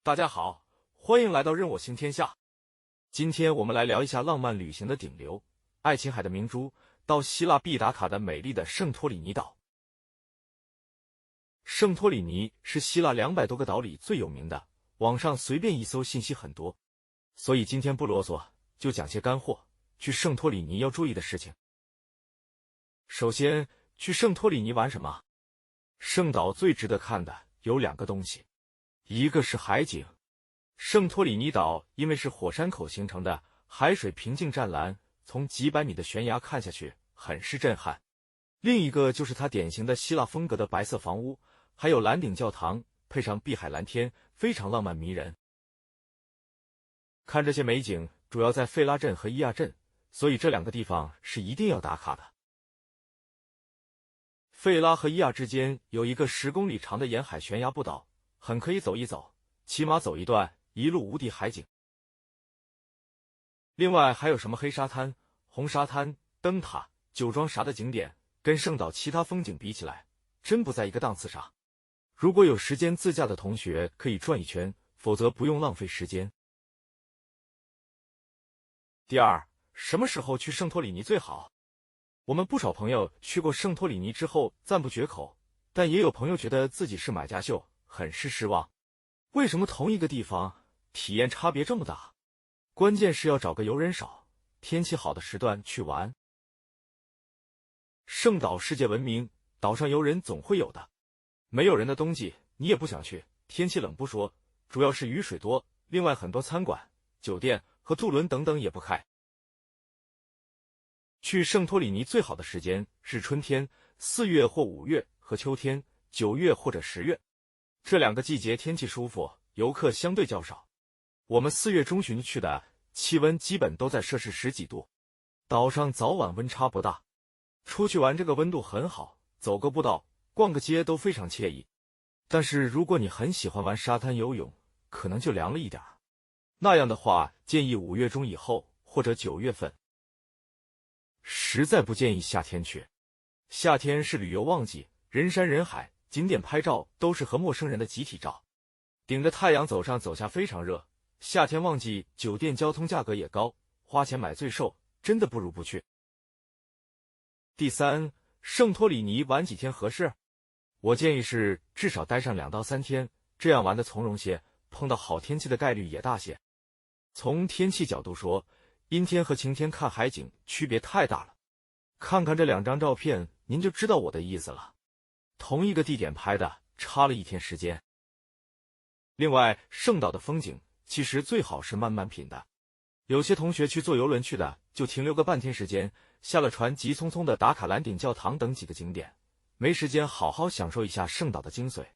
大家好，欢迎来到任我行天下。今天我们来聊一下浪漫旅行的顶流，爱琴海的明珠，到希腊必打卡的美丽的圣托里尼岛。圣托里尼是希腊200多个岛里最有名的，网上随便一搜信息很多，所以今天不啰嗦，就讲些干货。去圣托里尼要注意的事情。首先，去圣托里尼玩什么？圣岛最值得看的有2个东西，一个是海景。圣托里尼岛因为是火山口形成的，海水平静湛蓝，从几百米的悬崖看下去，很是震撼。另一个就是它典型的希腊风格的白色房屋，还有蓝顶教堂，配上碧海蓝天，非常浪漫迷人。看这些美景，主要在费拉镇和伊亚镇，所以这2个地方是一定要打卡的。费拉和伊亚之间有一个10公里长的沿海悬崖步道，很可以走一走，骑马走一段，一路无敌海景。另外还有什么黑沙滩、红沙滩、灯塔、酒庄啥的景点，跟圣岛其他风景比起来，真不在一个档次上。如果有时间自驾的同学可以转一圈，否则不用浪费时间。第二，什么时候去圣托里尼最好？我们不少朋友去过圣托里尼之后赞不绝口，但也有朋友觉得自己是买家秀，很是失望。为什么同一个地方体验差别这么大？关键是要找个游人少、天气好的时段去玩。圣岛世界闻名，岛上游人总会有的。没有人的冬季你也不想去，天气冷不说，主要是雨水多，另外很多餐馆、酒店和渡轮等等也不开。去圣托里尼最好的时间是春天4月或5月，和秋天9月或者10月。这2个季节天气舒服，游客相对较少。我们4月中旬去的，气温基本都在摄氏10几度，岛上早晚温差不大。出去玩这个温度很好，走个步道、逛个街都非常惬意。但是如果你很喜欢玩沙滩游泳，可能就凉了一点。那样的话，建议5月中以后或者9月份。实在不建议夏天去，夏天是旅游旺季，人山人海，景点拍照都是和陌生人的集体照，顶着太阳走上走下非常热。夏天旺季，酒店交通价格也高，花钱买罪受，真的不如不去。第三，圣托里尼玩几天合适？我建议是至少待上2到3天，这样玩的从容些，碰到好天气的概率也大些。从天气角度说，阴天和晴天看海景区别太大了。看看这2张照片，您就知道我的意思了。同一个地点拍的，差了1天时间。另外，圣岛的风景其实最好是慢慢品的。有些同学去坐游轮去的，就停留个半天时间，下了船急匆匆的打卡蓝顶教堂等几个景点，没时间好好享受一下圣岛的精髓。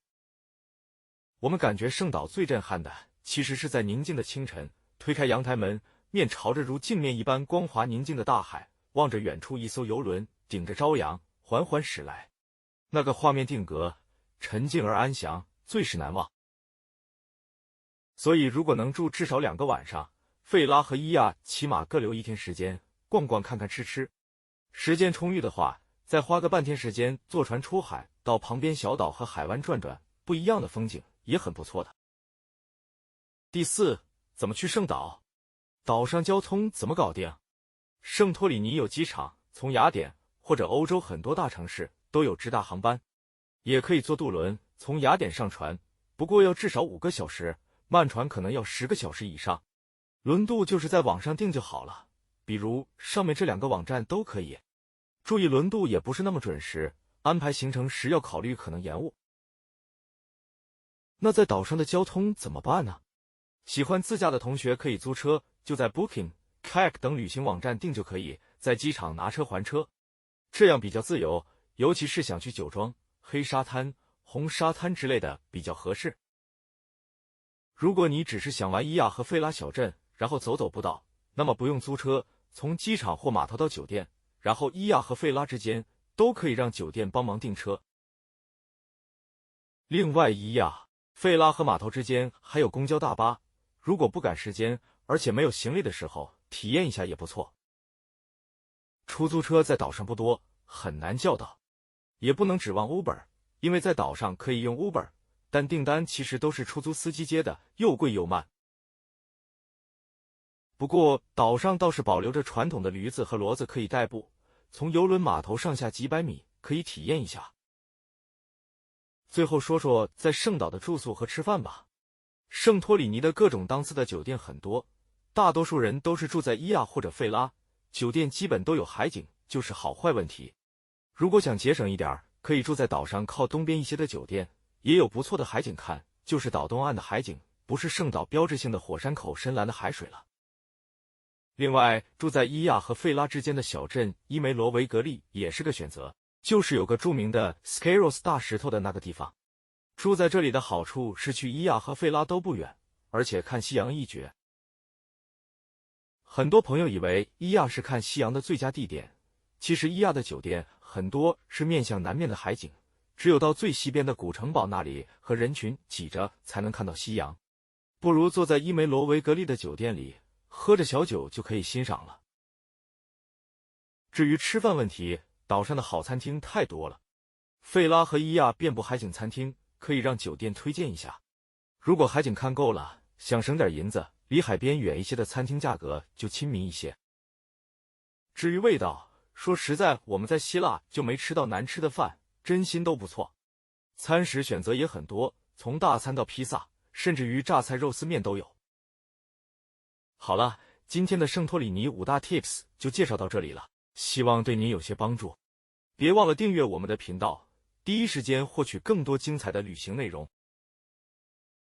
我们感觉圣岛最震撼的，其实是在宁静的清晨，推开阳台门，面朝着如镜面一般光滑宁静的大海，望着远处一艘游轮顶着朝阳缓缓驶来，那个画面定格，沉静而安详，最是难忘。所以如果能住至少2个晚上，费拉和伊亚起码各留1天时间，逛逛看看吃吃。时间充裕的话，再花个半天时间坐船出海，到旁边小岛和海湾转转，不一样的风景也很不错的。第四，怎么去圣岛？岛上交通怎么搞定？圣托里尼有机场，从雅典或者欧洲很多大城市都有直达航班，也可以坐渡轮从雅典上船，不过要至少5个小时，慢船可能要10个小时以上。轮渡就是在网上订就好了，比如上面这2个网站都可以。注意轮渡也不是那么准时，安排行程时要考虑可能延误。那在岛上的交通怎么办呢？喜欢自驾的同学可以租车，就在 Booking、Kayak 等旅行网站订就可以，在机场拿车还车，这样比较自由，尤其是想去酒庄、黑沙滩、红沙滩之类的比较合适。如果你只是想玩伊亚和费拉小镇，然后走走步道，那么不用租车，从机场或码头到酒店，然后伊亚和费拉之间都可以让酒店帮忙订车。另外，伊亚、费拉和码头之间还有公交大巴，如果不赶时间，而且没有行李的时候，体验一下也不错。出租车在岛上不多，很难叫到，也不能指望 Uber， 因为在岛上可以用 Uber，但订单其实都是出租司机接的，又贵又慢。不过岛上倒是保留着传统的驴子和骡子可以代步，从邮轮码头上下几百米，可以体验一下。最后说说在圣岛的住宿和吃饭吧。圣托里尼的各种档次的酒店很多，大多数人都是住在伊亚或者费拉，酒店基本都有海景，就是好坏问题。如果想节省一点，可以住在岛上靠东边一些的酒店，也有不错的海景看，就是岛东岸的海景，不是圣岛标志性的火山口深蓝的海水了。另外，住在伊亚和费拉之间的小镇伊梅罗维格利也是个选择，就是有个著名的 Skyros 大石头的那个地方。住在这里的好处是去伊亚和费拉都不远，而且看夕阳一绝。很多朋友以为伊亚是看夕阳的最佳地点，其实伊亚的酒店很多是面向南面的海景，只有到最西边的古城堡那里和人群挤着才能看到夕阳。不如坐在伊梅罗维格利的酒店里，喝着小酒就可以欣赏了。至于吃饭问题，岛上的好餐厅太多了，费拉和伊亚遍布海景餐厅，可以让酒店推荐一下。如果海景看够了，想省点银子，离海边远一些的餐厅价格就亲民一些。至于味道，说实在，我们在希腊就没吃到难吃的饭，真心都不错。餐食选择也很多，从大餐到披萨，甚至于榨菜肉丝面都有。好了，今天的圣托里尼5大 tips 就介绍到这里了，希望对您有些帮助。别忘了订阅我们的频道，第一时间获取更多精彩的旅行内容。